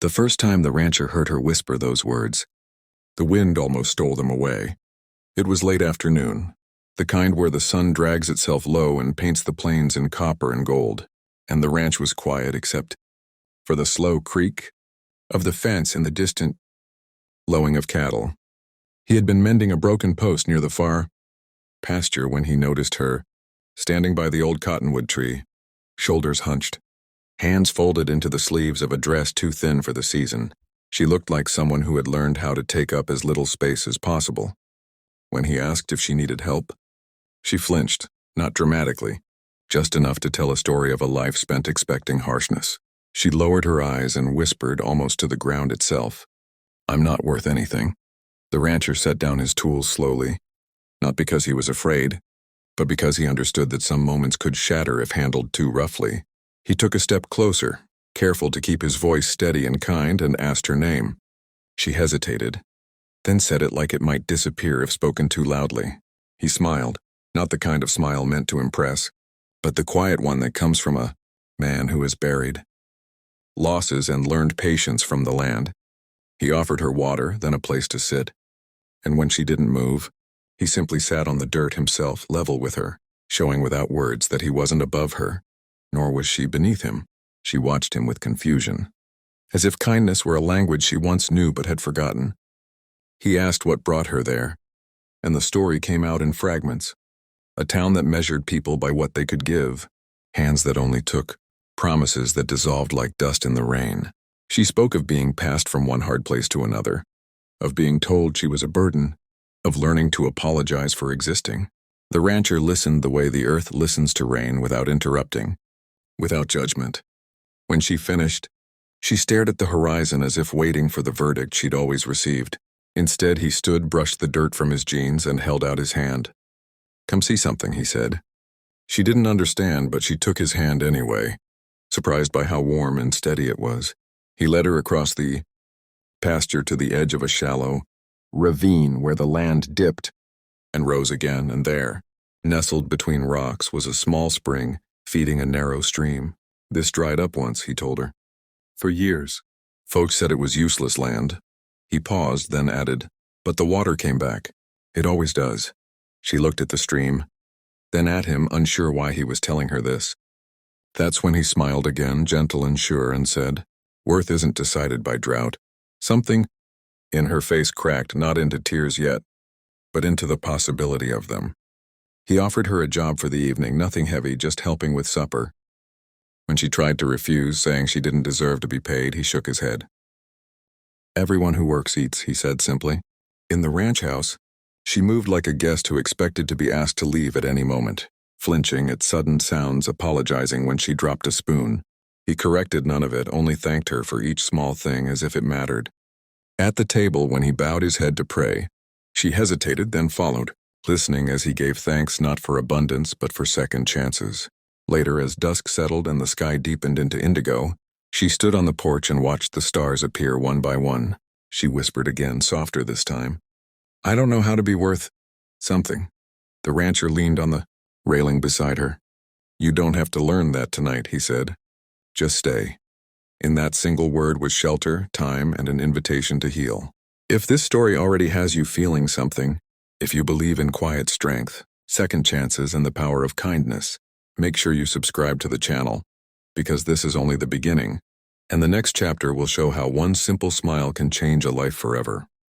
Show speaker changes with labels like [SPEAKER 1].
[SPEAKER 1] The first time the rancher heard her whisper those words, the wind almost stole them away. It was late afternoon, the kind where the sun drags itself low and paints the plains in copper and gold, and the ranch was quiet except for the slow creak of the fence and the distant lowing of cattle. He had been mending a broken post near the far pasture when he noticed her, standing by the old cottonwood tree, shoulders hunched, hands folded into the sleeves of a dress too thin for the season. She looked like someone who had learned how to take up as little space as possible. When he asked if she needed help, she flinched, not dramatically, just enough to tell a story of a life spent expecting harshness. She lowered her eyes and whispered almost to the ground itself, "I'm not worth anything." The rancher set down his tools slowly, not because he was afraid, but because he understood that some moments could shatter if handled too roughly. He took a step closer, careful to keep his voice steady and kind, and asked her name. She hesitated, then said it like it might disappear if spoken too loudly. He smiled, not the kind of smile meant to impress, but the quiet one that comes from a man who is buried losses and learned patience from the land. He offered her water, then a place to sit, and when she didn't move, he simply sat on the dirt himself, level with her, showing without words that he wasn't above her, nor was she beneath him. She watched him with confusion, as if kindness were a language she once knew but had forgotten. He asked what brought her there, and the story came out in fragments. A town that measured people by what they could give, hands that only took, promises that dissolved like dust in the rain. She spoke of being passed from one hard place to another, of being told she was a burden, of learning to apologize for existing. The rancher listened the way the earth listens to rain, without interrupting, without judgment. When she finished, she stared at the horizon as if waiting for the verdict she'd always received. Instead, he stood, brushed the dirt from his jeans, and held out his hand. "Come see something," he said. She didn't understand, but she took his hand anyway, surprised by how warm and steady it was. He led her across the pasture to the edge of a shallow ravine where the land dipped and rose again, and there, nestled between rocks, was a small spring feeding a narrow stream. This dried up once, he told her. For years, folks said it was useless land. He paused, then added, "But the water came back. It always does." She looked at the stream, then at him, unsure why he was telling her this. That's when he smiled again, gentle and sure, and said, "Worth isn't decided by drought." Something in her face cracked, not into tears yet, but into the possibility of them. He offered her a job for the evening, nothing heavy, just helping with supper. When she tried to refuse, saying she didn't deserve to be paid, he shook his head. "Everyone who works eats," he said simply. In the ranch house, she moved like a guest who expected to be asked to leave at any moment, flinching at sudden sounds, apologizing when she dropped a spoon. He corrected none of it, only thanked her for each small thing as if it mattered. At the table, when he bowed his head to pray, she hesitated, then followed, listening as he gave thanks not for abundance but for second chances. Later, as dusk settled and the sky deepened into indigo, she stood on the porch and watched the stars appear one by one. She whispered again, softer this time, "I don't know how to be worth something." The rancher leaned on the railing beside her. "You don't have to learn that tonight," he said. "Just stay." In that single word was shelter, time, and an invitation to heal. If this story already has you feeling something, if you believe in quiet strength, second chances, and the power of kindness, make sure you subscribe to the channel, because this is only the beginning, and the next chapter will show how one simple smile can change a life forever.